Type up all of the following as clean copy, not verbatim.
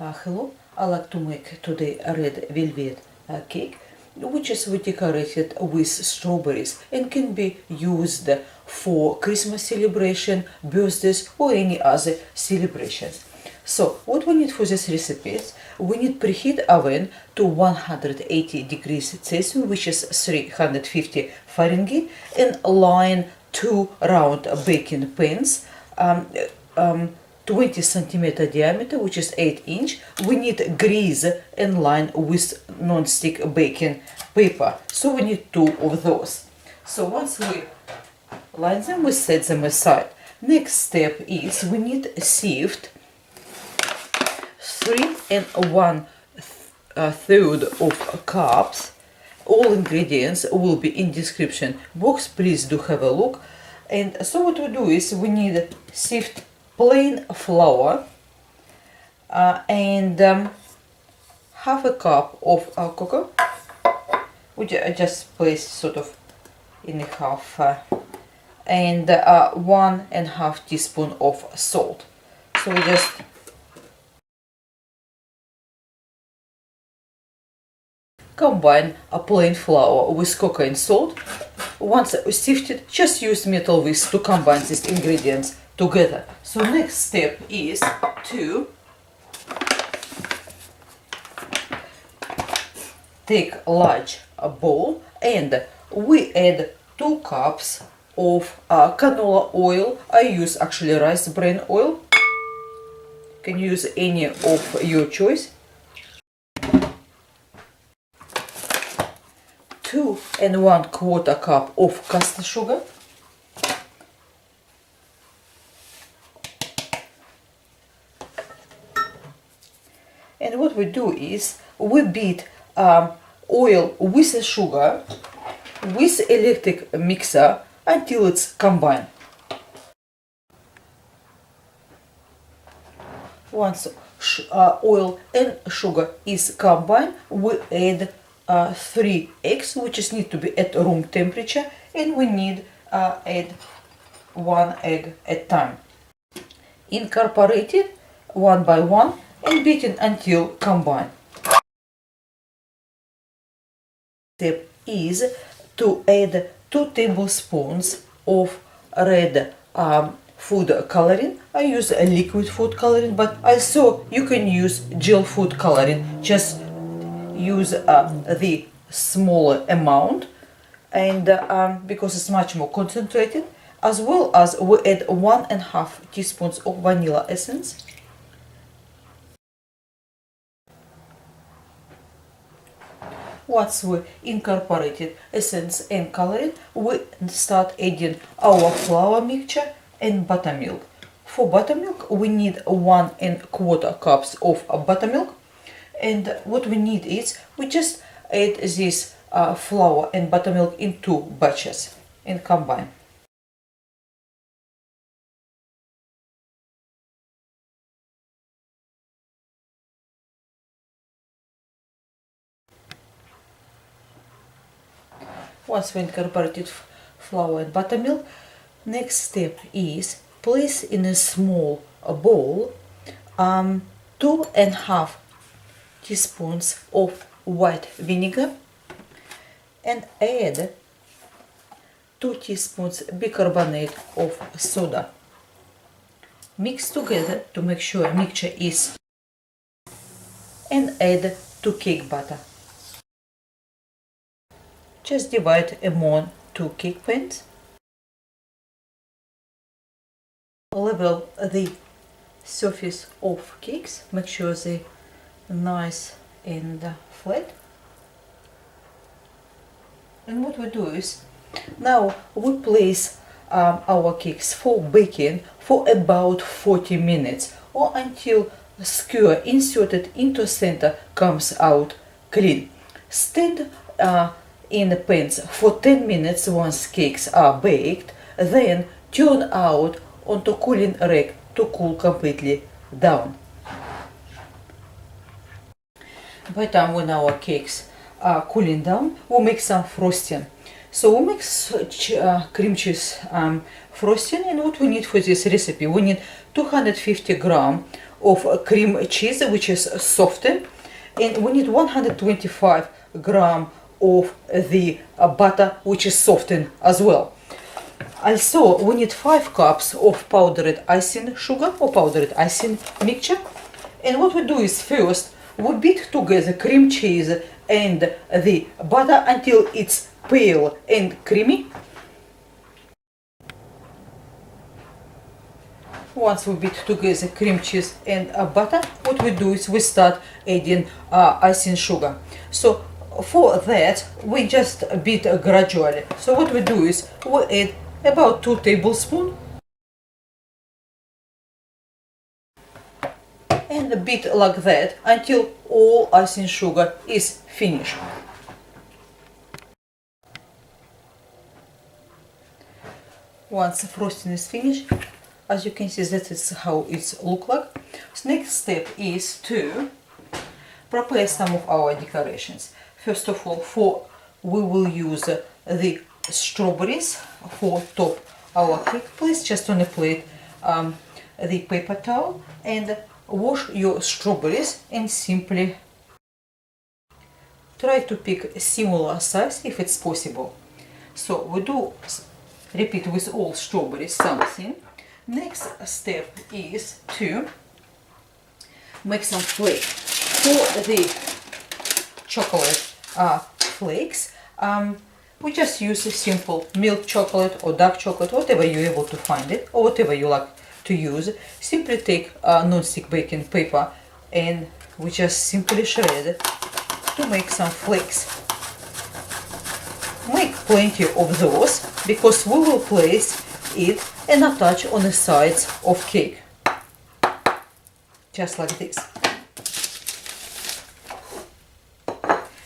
Hello, I like to make today a red velvet cake, which is decorated with strawberries and can be used for Christmas celebration, birthdays or any other celebrations. So what we need for this recipe is we need preheat oven to 180 degrees Celsius, which is 350 Fahrenheit, and line two round baking pans. 20 centimeter diameter, which is 8-inch. We need grease and line with non-stick baking paper. So we need two of those. So once we line them, we set them aside. Next step is we need sieved 3 1/3 of cups. All ingredients will be in description box. Please do have a look. And so what we do is we need sieved plain flour and half a cup of cocoa, which I just place sort of in a half, and 1.5 teaspoon of salt. So we just combine a plain flour with cocoa and salt. Once sifted, just use metal whisk to combine these ingredients together. So next step is to take a large bowl and we add 2 cups of canola oil. I use actually rice bran oil. You can use any of your choice. 2 1/4 cup of caster sugar. And what we do is we beat oil with the sugar with electric mixer until it's combined. Once oil and sugar is combined, we add 3 eggs, which need to be at room temperature, and we need add 1 egg at a time. Incorporate it one by one and beat it until combined. Step is to add 2 tablespoons of red food coloring. I use a liquid food coloring, but also you can use gel food coloring. Just use the smaller amount, and because it's much more concentrated, as well as we add 1.5 teaspoons of vanilla essence. Once we incorporated essence and coloring, we start adding our flour mixture and buttermilk. For buttermilk, we need 1 1/4 cups of buttermilk. And what we need is we just add this flour and buttermilk in 2 batches and combine. Once we incorporated flour and buttermilk, next step is place in a small bowl 2.5 teaspoons of white vinegar and add 2 teaspoons bicarbonate of soda. Mix together to make sure a mixture is, and add 2 cake batter. Just divide among 2 cake pans. Level the surface of cakes. Make sure they nice and flat. And what we do is now we place our cakes for baking for about 40 minutes or until skewer inserted into center comes out clean. Stand in the pans for 10 minutes once cakes are baked, then turn out onto cooling rack to cool completely down. By the time when our cakes are cooling down, we'll make some frosting. So we'll make cream cheese frosting, and what we need for this recipe, we need 250 grams of cream cheese, which is softened, and we need 125 gram of the butter, which is softened as well. Also, we need 5 cups of powdered icing sugar or powdered icing mixture. And what we do is first we beat together cream cheese and the butter until it's pale and creamy. Once we beat together cream cheese and butter, what we do is we start adding icing sugar. So for that we just beat gradually. So what we do is we add about 2 tablespoons and beat like that until all icing sugar is finished. Once the frosting is finished, as you can see, that is how it looks like. So next step is to prepare some of our decorations. First of all, we will use the strawberries for top our cake. Please just on a plate the paper towel and wash your strawberries and simply try to pick a similar size if it's possible. So we do repeat with all strawberries something. Next step is to make some flakes. For the chocolate flakes, we just use a simple milk chocolate or dark chocolate, whatever you're able to find it, or whatever you like to use. Simply take non-stick baking paper and we just simply shred to make some flakes. Make plenty of those because we will place it and attach on the sides of cake, just like this.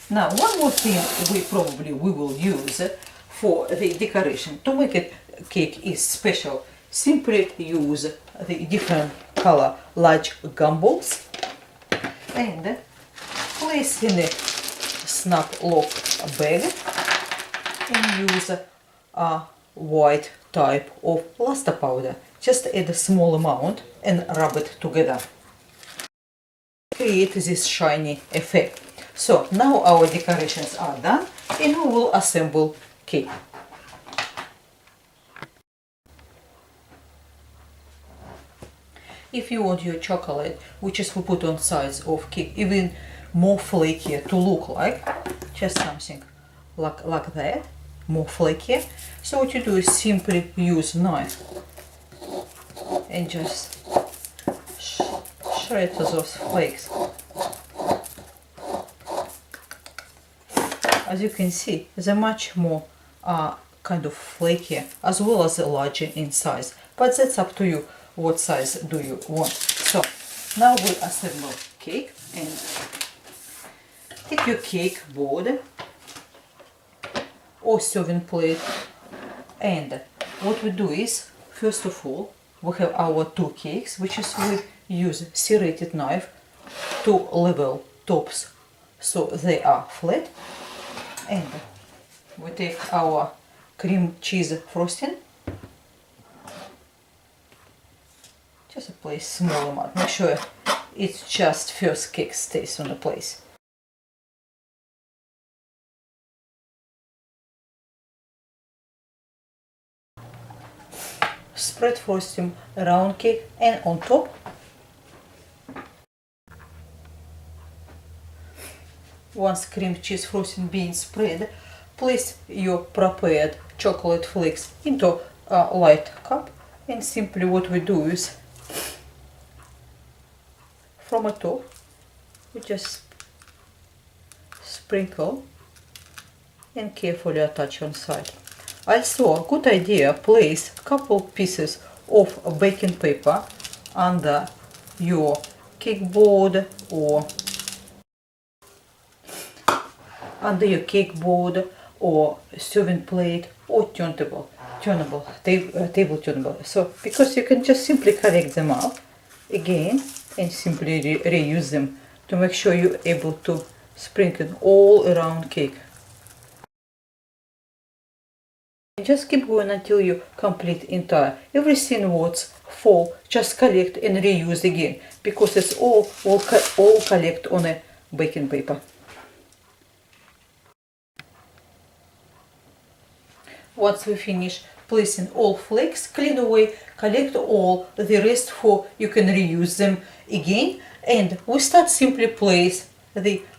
Now one more thing we will use for the decoration to make it cake is special. Simply use the different color large gumballs and place in a snap lock bag and use a white type of luster powder. Just add a small amount and rub it together. Create this shiny effect. So now our decorations are done and we will assemble cake. If you want your chocolate, which is we put on sides of cake, even more flaky to look like, just something like that, more flaky. So what you do is simply use knife and just shred those flakes. As you can see, they're much more kind of flaky as well as larger in size, but that's up to you. What size do you want? So now we assemble cake and take your cake board or serving plate, and what we do is first of all we have our 2 cakes, which is we use serrated knife to level tops so they are flat, and we take our cream cheese frosting. Just place small amount. Make sure it's just first cake stays on the place. Spread frosting around cake and on top. Once cream cheese frosting being spread, place your prepared chocolate flakes into a light cup, and simply what we do is from the top we just sprinkle and carefully attach on side. Also, a good idea, place a couple pieces of baking paper under your cake board or serving plate or table turnable. So because you can just simply collect them up again and simply reuse them to make sure you're able to sprinkle all around cake. Just keep going until you complete entire. Everything what's fall, just collect and reuse again, because it's all collect on a baking paper. Once we finish placing all flakes, clean away, collect all the rest for you can reuse them again, and we start simply place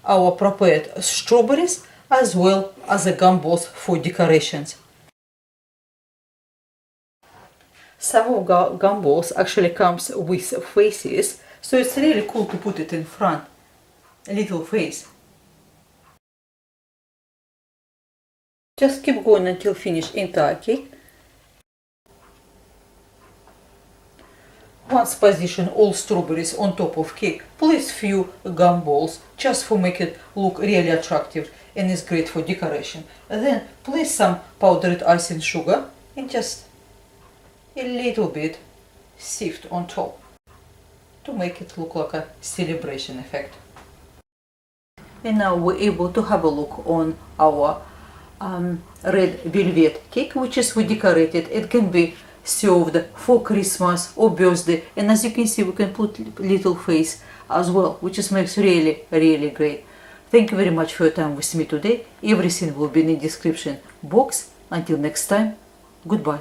our prepared strawberries as well as the gumballs for decorations. Some of gumballs actually comes with faces, so it's really cool to put it in front, a little face. Just keep going until finish entire cake. Once position all strawberries on top of cake, place few gumballs just for make it look really attractive and is great for decoration. And then place some powdered icing sugar and just a little bit sift on top to make it look like a celebration effect. And now we're able to have a look on our red velvet cake, which is we decorated. It can be served for Christmas or birthday, and as you can see we can put little face as well, which is makes really great. Thank you very much for your time with me today. Everything will be in the description box. Until next time, goodbye.